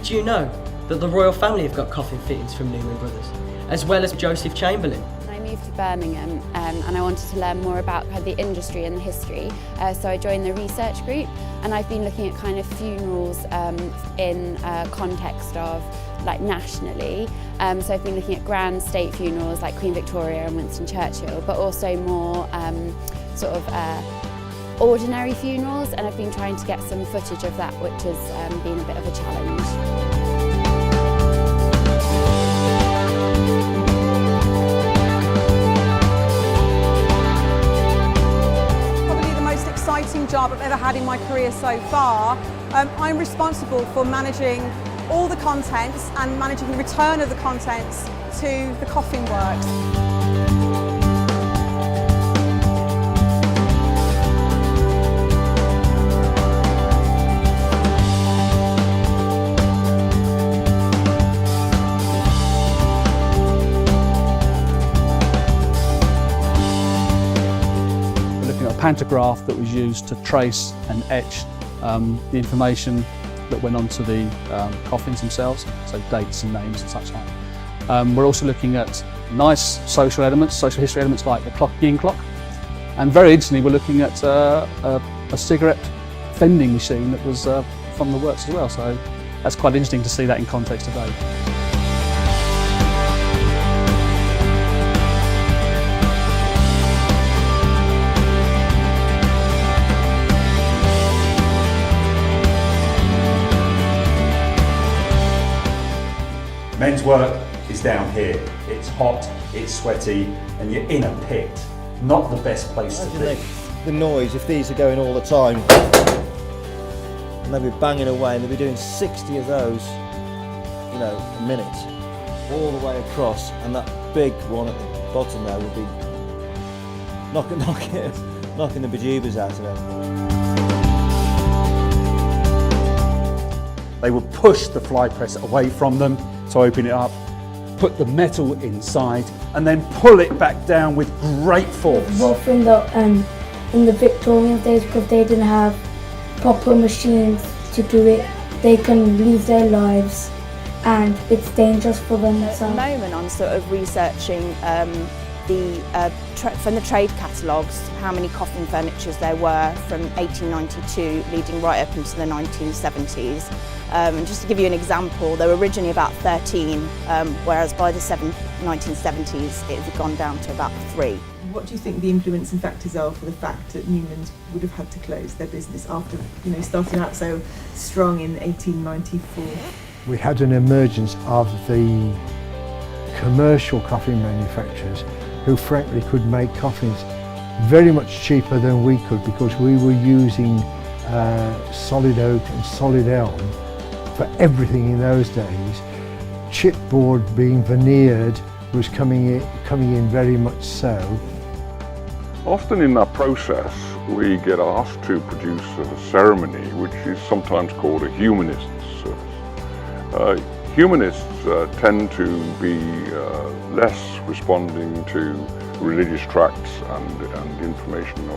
did you know that the royal family have got coffin fittings from Newman Brothers, as well as Joseph Chamberlain? I moved to Birmingham and I wanted to learn more about the industry and the history, so I joined the research group, and I've been looking at kind of funerals in context of like nationally. So I've been looking at grand state funerals like Queen Victoria and Winston Churchill, but also more sort of ordinary funerals, and I've been trying to get some footage of that, which has been a bit of a challenge. Exciting job I've ever had in my career so far. I'm responsible for managing all the contents and managing the return of the contents to the coffin works. Pantograph that was used to trace and etch the information that went onto the coffins themselves, so dates and names and such like. We're also looking at nice social elements, social history elements like the clocking clock, and very interestingly we're looking at a cigarette vending machine that was from the works as well, so that's quite interesting to see that in context today. Men's work is down here. It's hot, it's sweaty, and you're in a pit. Not the best place to be. The noise, if these are going all the time, and they'll be banging away, and they'll be doing 60 of those, you know, a minute, all the way across, and that big one at the bottom there would be knocking the bejeebers out of them. They would push the fly press away from them to open it up, put the metal inside, and then pull it back down with great force. Both in the Victorian days, because they didn't have proper machines to do it, they can lose their lives and it's dangerous for them. At the moment I'm sort of researching from the trade catalogues how many coffin furnitures there were from 1892 leading right up into the 1970s. And just to give you an example, there were originally about 13, whereas by the 1970s it had gone down to about 3. What do you think the influencing factors are for the fact that Newman's would have had to close their business after, you know, starting out so strong in 1894? We had an emergence of the commercial coffin manufacturers who frankly could make coffins very much cheaper than we could, because we were using solid oak and solid elm for everything in those days. Chipboard being veneered was coming in very much so. Often in that process we get asked to produce a ceremony which is sometimes called a humanist service. Humanists tend to be less responding to religious tracts and information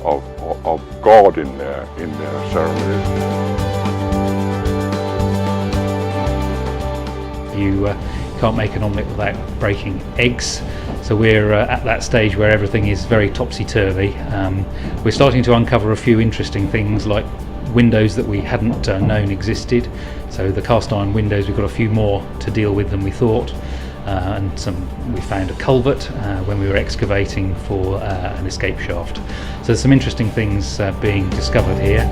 of God in their ceremonies. You can't make an omelette without breaking eggs, so we're at that stage where everything is very topsy-turvy. We're starting to uncover a few interesting things like windows that we hadn't known existed. So the cast iron windows, we've got a few more to deal with than we thought, and we found a culvert when we were excavating for an escape shaft. So there's some interesting things being discovered here.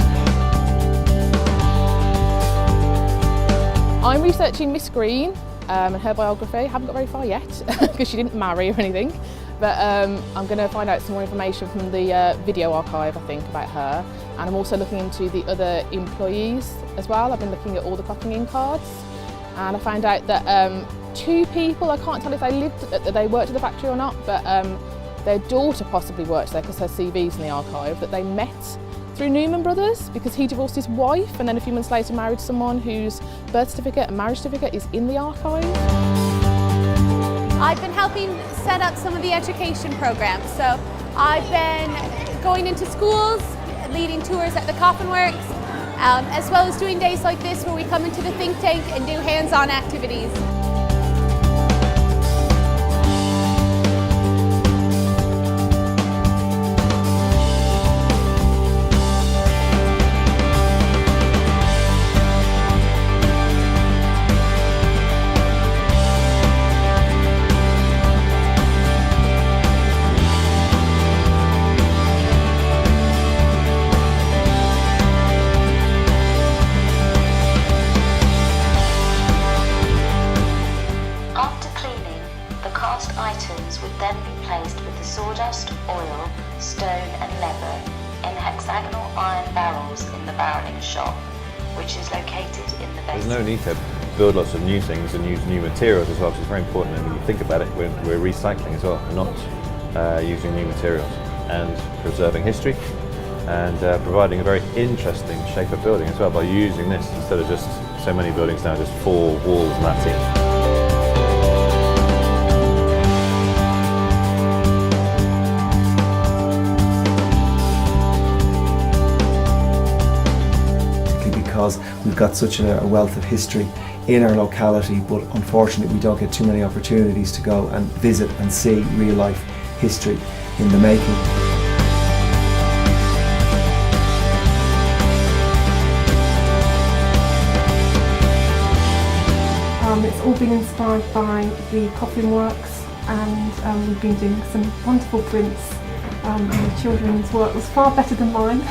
I'm researching Miss Green and her biography. I haven't got very far yet because she didn't marry or anything, but I'm going to find out some more information from the video archive, I think, about her. And I'm also looking into the other employees as well. I've been looking at all the clocking in cards, and I found out that 2 people, I can't tell if they worked at the factory or not, but their daughter possibly worked there because her CV's in the archive, that they met through Newman Brothers because he divorced his wife and then a few months later married someone whose birth certificate and marriage certificate is in the archive. I've been helping set up some of the education programs. So I've been going into schools, leading tours at the Coffin Works, as well as doing days like this where we come into the think tank and do hands-on activities. Items would then be placed with the sawdust, oil, stone and leather in hexagonal iron barrels in the barrelling shop, which is located in the basement. There's no need to build lots of new things and use new materials as well, because it's very important. And when you think about it, we're recycling as well, and not using new materials, and preserving history, and providing a very interesting shape of building as well by using this instead of just so many buildings now, just 4 walls and that's it. Because we've got such a wealth of history in our locality, but unfortunately we don't get too many opportunities to go and visit and see real life history in the making. It's all been inspired by the Coffin works, and we've been doing some wonderful prints, and the children's work was far better than mine.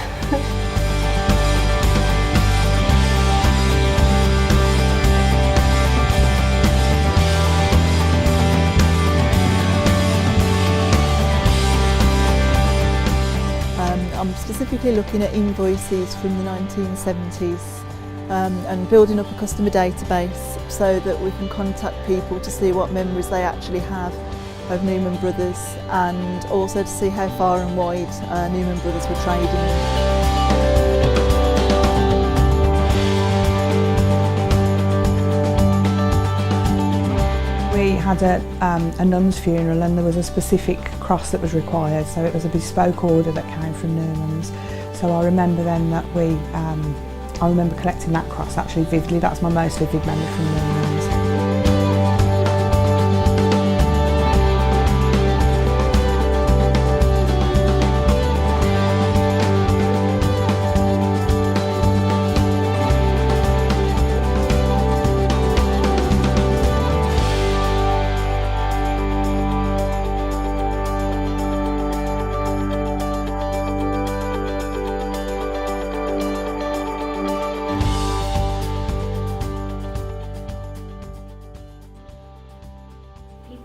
I'm specifically looking at invoices from the 1970s and building up a customer database so that we can contact people to see what memories they actually have of Newman Brothers, and also to see how far and wide Newman Brothers were trading. We had a nun's funeral and there was a specific cross that was required, so it was a bespoke order that came from Newman's. So I remember then that I remember collecting that cross actually vividly. That's my most vivid memory from Newman's.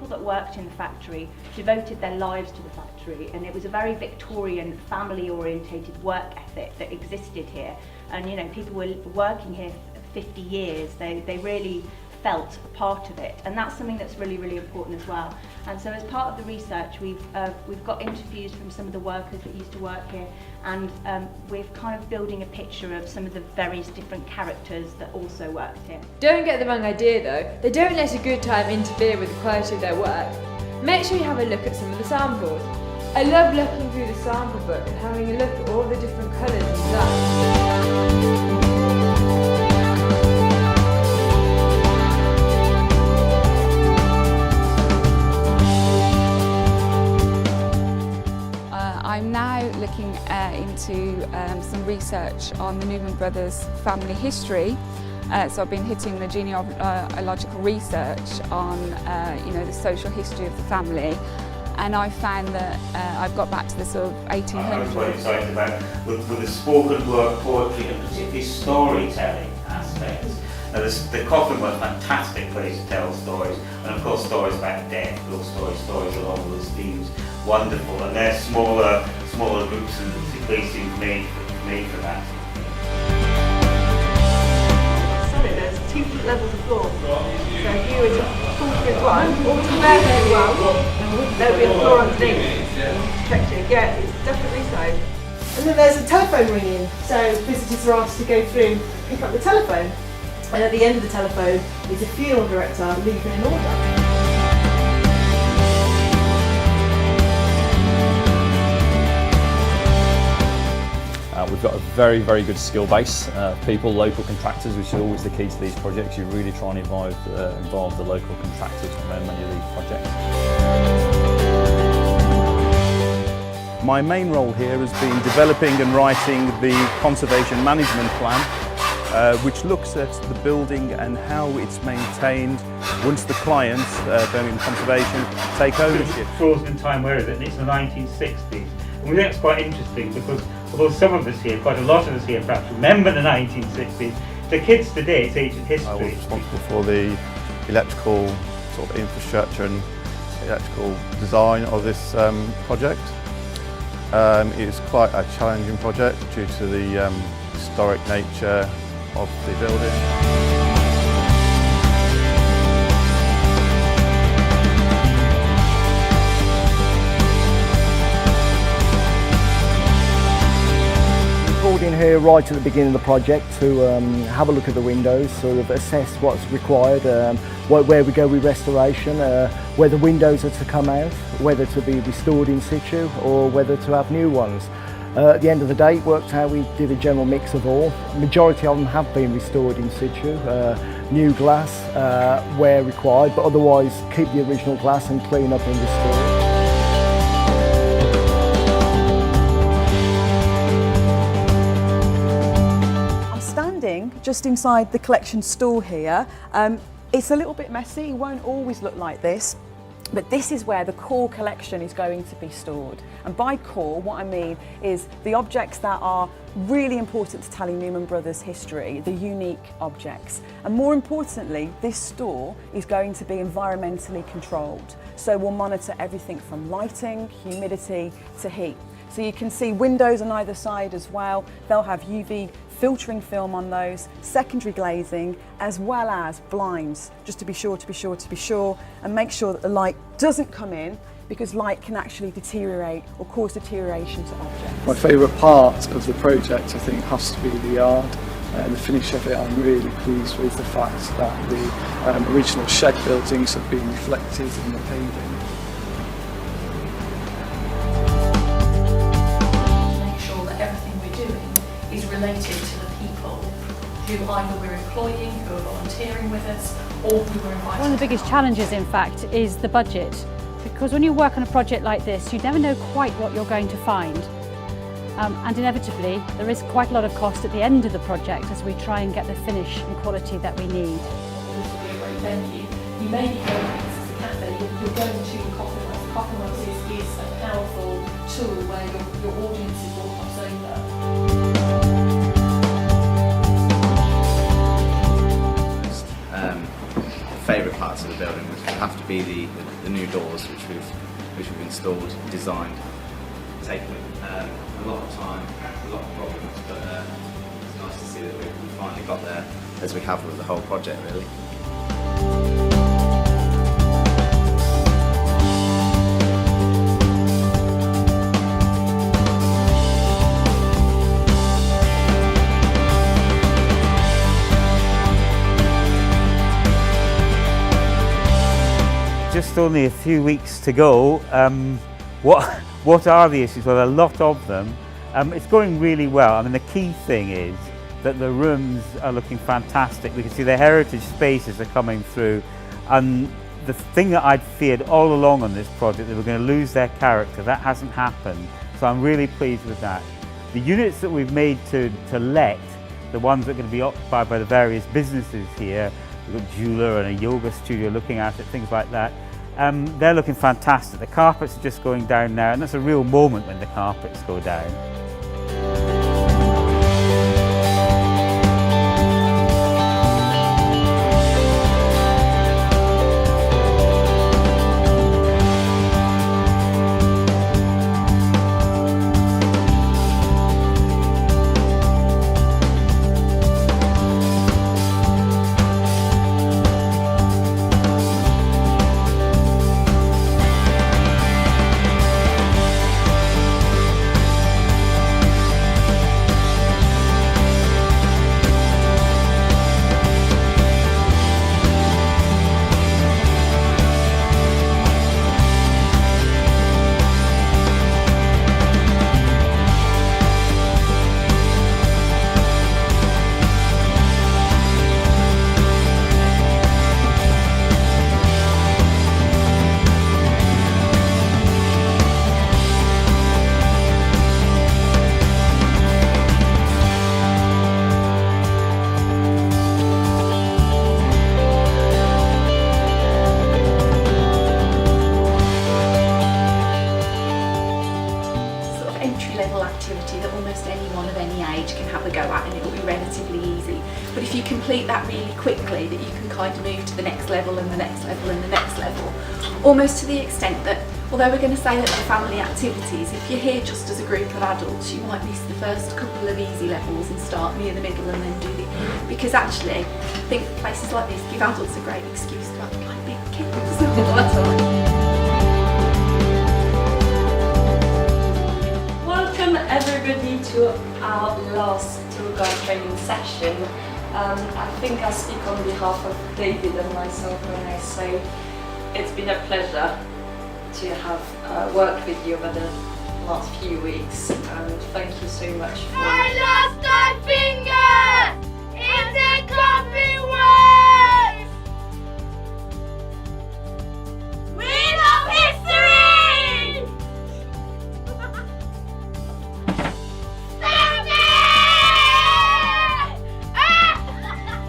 That worked in the factory devoted their lives to the factory, and it was a very Victorian, family-orientated work ethic that existed here. And you know, people were working here for 50 years. They really felt a part of it, and that's something that's really, really important as well. And so as part of the research, we've got interviews from some of the workers that used to work here, and we're kind of building a picture of some of the various different characters that also worked here. Don't get the wrong idea though, they don't let a good time interfere with the quality of their work. Make sure you have a look at some of the samples. I love looking through the sample book and having a look at all the different colours and designs. I'm now looking into some research on the Newman Brothers family history. So I've been hitting the genealogical research on the social history of the family, and I found that I've got back to the sort of 1800s. I was quite excited about with the spoken word poetry and particularly storytelling aspects. Now the Coffin was a fantastic place to tell stories, and of course stories about death, those stories along those themes. Wonderful, and they're smaller groups, and the place seems made for that. Sorry, there's 2 levels of floor. So if you were to pull through one, or to there very well, there would be a floor underneath. Yeah, it's definitely so. And then there's a telephone ringing, so visitors are asked to go through, pick up the telephone, and at the end of the telephone is a funeral director leaving an order. We've got a very, very good skill base of people, local contractors, which is always the key to these projects. You really try and involve the local contractors on many of these projects. My main role here has been developing and writing the conservation management plan, which looks at the building and how it's maintained once the clients, in conservation, take ownership. Frozen time, where is it? And it's the 1960s. And we think that's quite interesting because although some of us here, quite a lot of us here perhaps remember the 1960s, the kids today, it's ancient history. I was responsible for the electrical sort of infrastructure and electrical design of this project. It was quite a challenging project due to the historic nature of the building. In here right at the beginning of the project to have a look at the windows, sort of assess what's required, where we go with restoration, where the windows are to come out, whether to be restored in situ or whether to have new ones. At the end of the day, it worked out we did a general mix of all. The majority of them have been restored in situ, new glass where required, but otherwise keep the original glass and clean up and restore. Just inside the collection store here. It's a little bit messy, it won't always look like this, but this is where the core collection is going to be stored. And by core, what I mean is the objects that are really important to telling Newman Brothers history, the unique objects. And more importantly, this store is going to be environmentally controlled. So we'll monitor everything from lighting, humidity to heat. So you can see windows on either side as well. They'll have UV filtering film on those, secondary glazing, as well as blinds, just to be sure, and make sure that the light doesn't come in, because light can actually deteriorate or cause deterioration to objects. My favourite part of the project, I think, has to be the yard. And the finish of it, I'm really pleased with the fact that the original shed buildings have been reflected in the paving. Is related to the people who either we're employing, who are volunteering with us, or who we're inviting. One of the biggest challenges, in fact, is the budget. Because when you work on a project like this, you never know quite what you're going to find. And inevitably, there is quite a lot of cost at the end of the project as we try and get the finish and quality that we need. This will be a great venue. You may be going to this cafe, you're going to Coffin. Coffin is a powerful tool where your audiences will cross over. Favourite parts of the building would have to be the new doors which we've installed, designed. Taken a lot of time, a lot of problems, but it's nice to see that we finally got there, as we have with the whole project really. Just only a few weeks to go. What are the issues? Well, a lot of them. It's going really well. I mean, the key thing is that the rooms are looking fantastic. We can see the heritage spaces are coming through, and the thing that I'd feared all along on this project, that we're going to lose their character, that hasn't happened. So I'm really pleased with that. The units that we've made to let, the ones that are going to be occupied by the various businesses here, we've got a jeweler and a yoga studio looking at it, things like that. They're looking fantastic. The carpets are just going down now, and that's a real moment when the carpets go down. complete that really quickly that you can kind of move to the next level and the next level and the next level. Almost to the extent that, although we're going to say that they're family activities, if you're here just as a group of adults, you might miss the first couple of easy levels and start near the middle and then do the... Because actually, I think places like this give adults a great excuse to act like big kids all the time. Welcome everybody to our last tour guide training session. I think I speak on behalf of David and myself when I say it's been a pleasure to have worked with you over the last few weeks, and thank you so much for... I lost my finger in the Coffin works! We love history!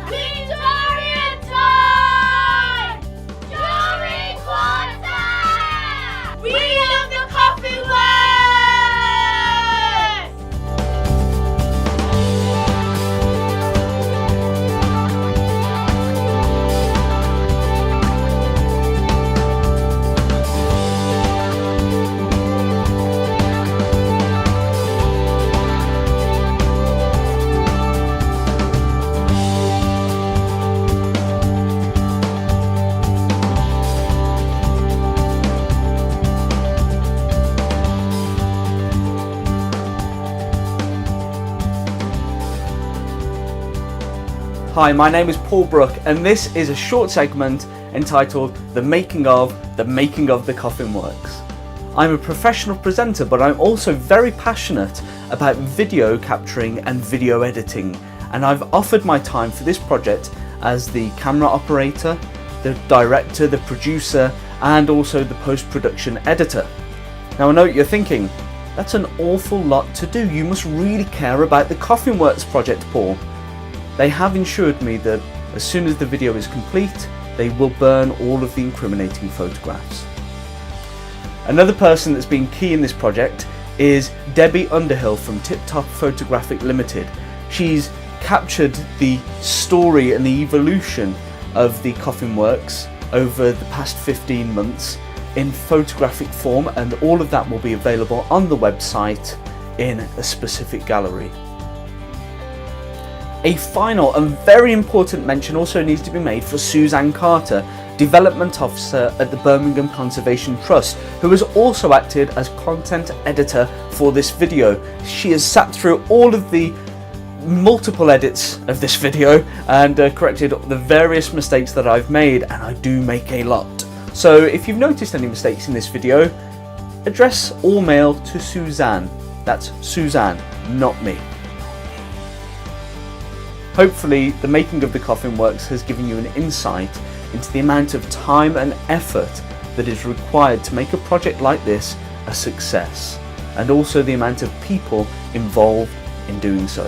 Victorian time! During quarter! We love the Coffin works! Hi, my name is Paul Brook, and this is a short segment entitled The Making of the Coffin Works. I'm a professional presenter, but I'm also very passionate about video capturing and video editing, and I've offered my time for this project as the camera operator, the director, the producer, and also the post-production editor. Now I know what you're thinking, that's an awful lot to do. You must really care about the Coffin Works project, Paul. They have assured me that as soon as the video is complete, they will burn all of the incriminating photographs. Another person that's been key in this project is Debbie Underhill from Tip Top Photographic Limited. She's captured the story and the evolution of the Coffin Works over the past 15 months in photographic form, and all of that will be available on the website in a specific gallery. A final and very important mention also needs to be made for Suzanne Carter, Development Officer at the Birmingham Conservation Trust, who has also acted as content editor for this video. She has sat through all of the multiple edits of this video and corrected the various mistakes that I've made, and I do make a lot. So if you've noticed any mistakes in this video, address all mail to Suzanne. That's Suzanne, not me. Hopefully, the Making of the Coffin Works has given you an insight into the amount of time and effort that is required to make a project like this a success, and also the amount of people involved in doing so.